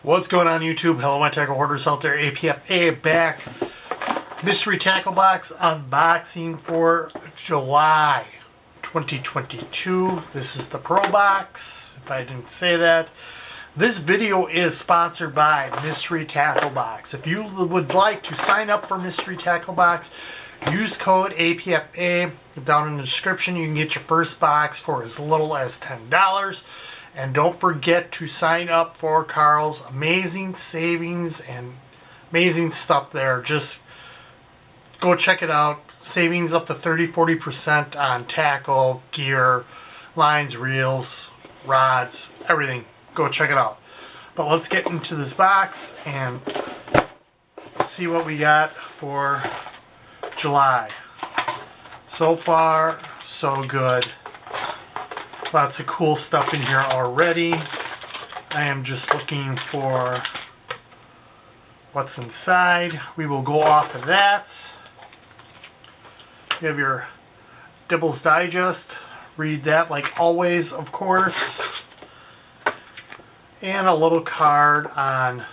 What's going on YouTube? Hello my tackle hoarders out there, APFA back. Mystery tackle box unboxing for July 2022. This is the Pro Box, if I didn't say that. This video is sponsored by Mystery Tackle Box. If you would like to sign up for Mystery Tackle Box, use code APFA. Down in the description you can get your first box for as little as $10. And don't forget to sign up for Carl's amazing savings and amazing stuff there. Just go check it out. Savings up to 30-40% on tackle, gear, lines, reels, rods, everything. Go check it out. But let's get into this box and see what we got for July. So far, so good. Lots of cool stuff in here already. I am just looking for what's inside. We will go off of that. You have your Dibbles Digest. Read that like always, of course. And a little card on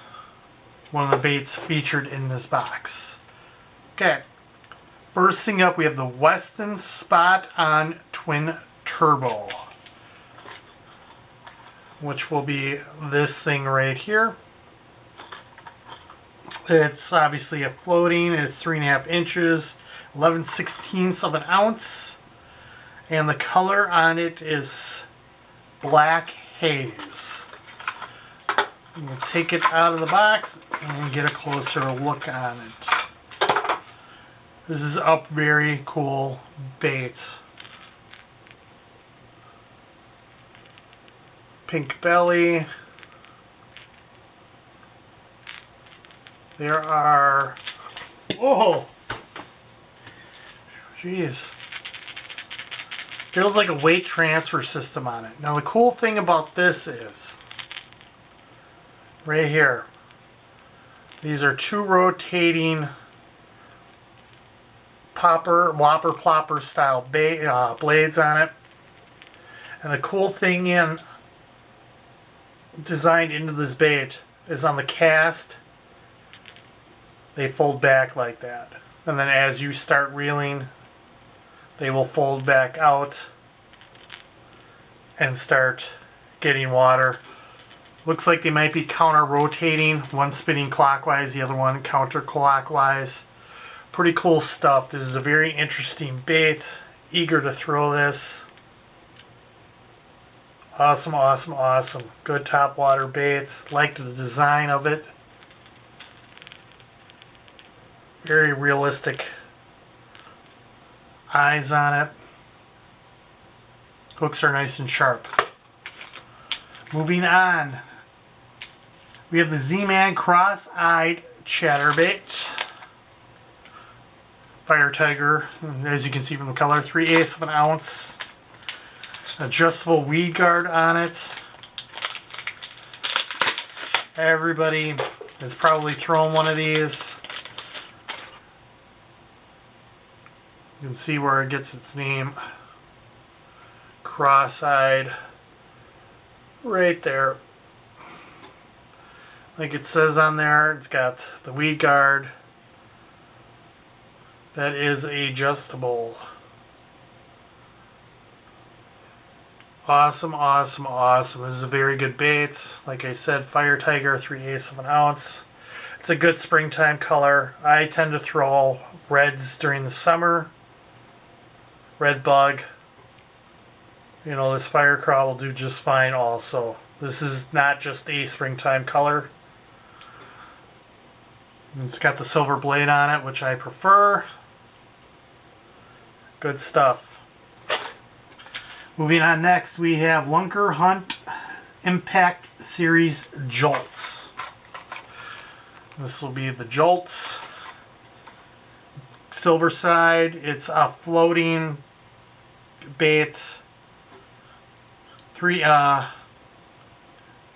one of the baits featured in this box. Okay. First thing up, we have the Weston Spot On Twin Turbo, which will be this thing right here. It's obviously a floating. It's 3.5 inches, 11/16 of an ounce, and the color on it is Black Haze. We'll take it out of the box and get a closer look on it. This is a very cool bait. Pink belly. There are, whoa, jeez, feels like a weight transfer system on it. Now the cool thing about this is, right here, these are two rotating whopper plopper style blades on it. And the cool thing designed into this bait is on the cast, they fold back like that, and then as you start reeling they will fold back out and start getting water. Looks like they might be counter rotating, one spinning clockwise, the other one counterclockwise. Pretty cool stuff. This is a very interesting bait. Eager to throw this. Awesome, awesome, awesome. Good top water baits. Liked the design of it. Very realistic eyes on it. Hooks are nice and sharp. Moving on. We have the Z-Man Cross-Eyed Chatterbait. Fire Tiger, as you can see from the color, 3/8 of an ounce. Adjustable weed guard on it. Everybody has probably thrown one of these. You can see where it gets its name. Cross-eyed. Right there. Like it says on there, it's got the weed guard. That is adjustable. Awesome, awesome, awesome. This is a very good bait. Like I said, Fire Tiger, 3/8 of an ounce. It's a good springtime color. I tend to throw reds during the summer. Red bug. You know, this Fire Craw will do just fine also. This is not just a springtime color. It's got the silver blade on it, which I prefer. Good stuff. Moving on next, we have Lunker Hunt Impact Series Jolts. This will be the Jolts. Silver side. It's a floating bait. A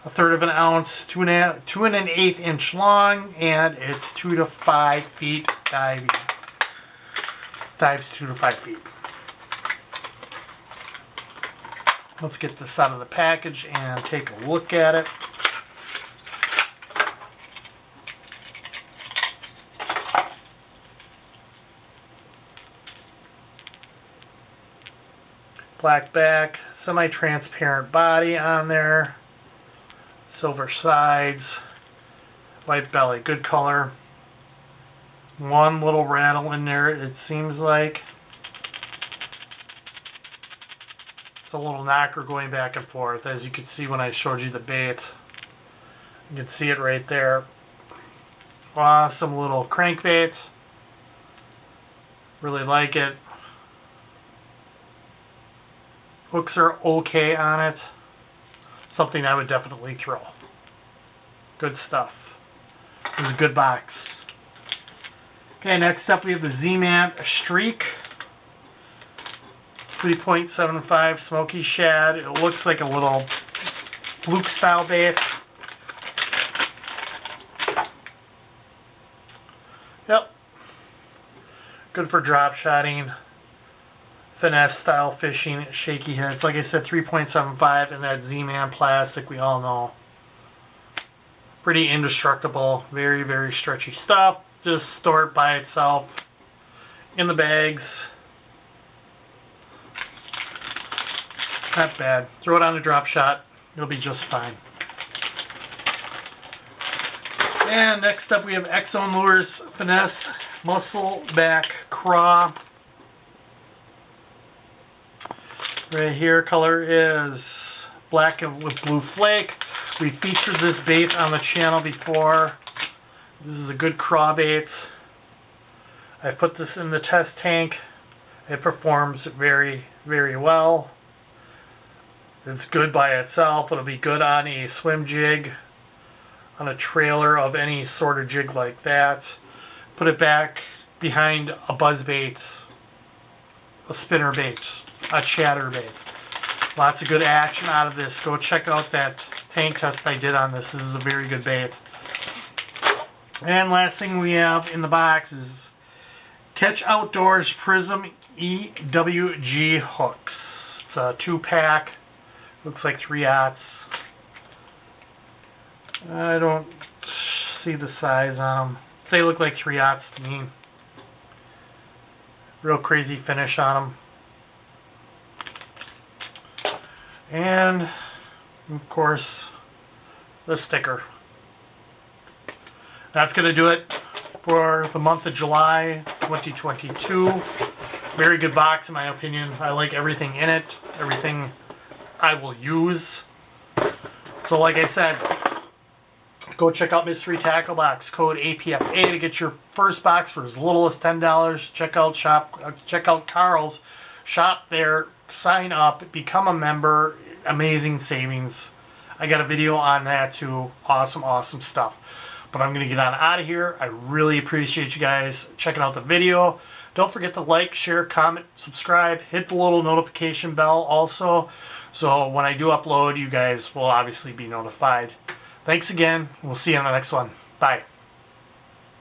third of an ounce, 2 1/8 inch long, and it's 2 to 5 feet diving. Dives 2 to 5 feet. Let's get this out of the package and take a look at it. Black back, semi-transparent body on there, silver sides, white belly, good color. One little rattle in there, it seems like. It's a little knocker going back and forth, as you could see when I showed you the bait. You can see it right there. Awesome little crankbait. Really like it. Hooks are okay on it. Something I would definitely throw. Good stuff. It was a good box. Okay, next up we have the Z-Man Streak. 3.75 Smoky Shad. It looks like a little fluke style bait. Yep. Good for drop shotting, finesse style fishing, shaky hits. Like I said, 3.75 and that Z-Man plastic, we all know. Pretty indestructible, very, very stretchy stuff. Just store it by itself in the bags. Not bad. Throw it on a drop shot. It'll be just fine. And next up we have X-Zone Lures Finesse Muscle Back Craw. Right here, color is black with blue flake. We featured this bait on the channel before. This is a good craw bait. I've put this in the test tank. It performs very, very well. It's good by itself. It'll be good on a swim jig, on a trailer of any sort of jig like that. Put it back behind a buzz bait, a spinner bait, a chatter bait. Lots of good action out of this. Go check out that tank test I did on this. This is a very good bait. And last thing we have in the box is Catch Outdoors Prism EWG hooks. It's a 2-pack. Looks like 3/0. I don't see the size on them. They look like 3/0 to me. Real crazy finish on them. And, of course, the sticker. That's going to do it for the month of July 2022. Very good box in my opinion. I like everything in it. Everything I will use. So like I said, go check out Mystery Tackle Box. Code APFA to get your first box for as little as $10. Check out Carl's. Shop there. Sign up. Become a member. Amazing savings. I got a video on that too. Awesome, awesome stuff. But I'm going to get on out of here. I really appreciate you guys checking out the video. Don't forget to like, share, comment, subscribe. Hit the little notification bell also. So when I do upload, you guys will obviously be notified. Thanks again. We'll see you on the next one. Bye.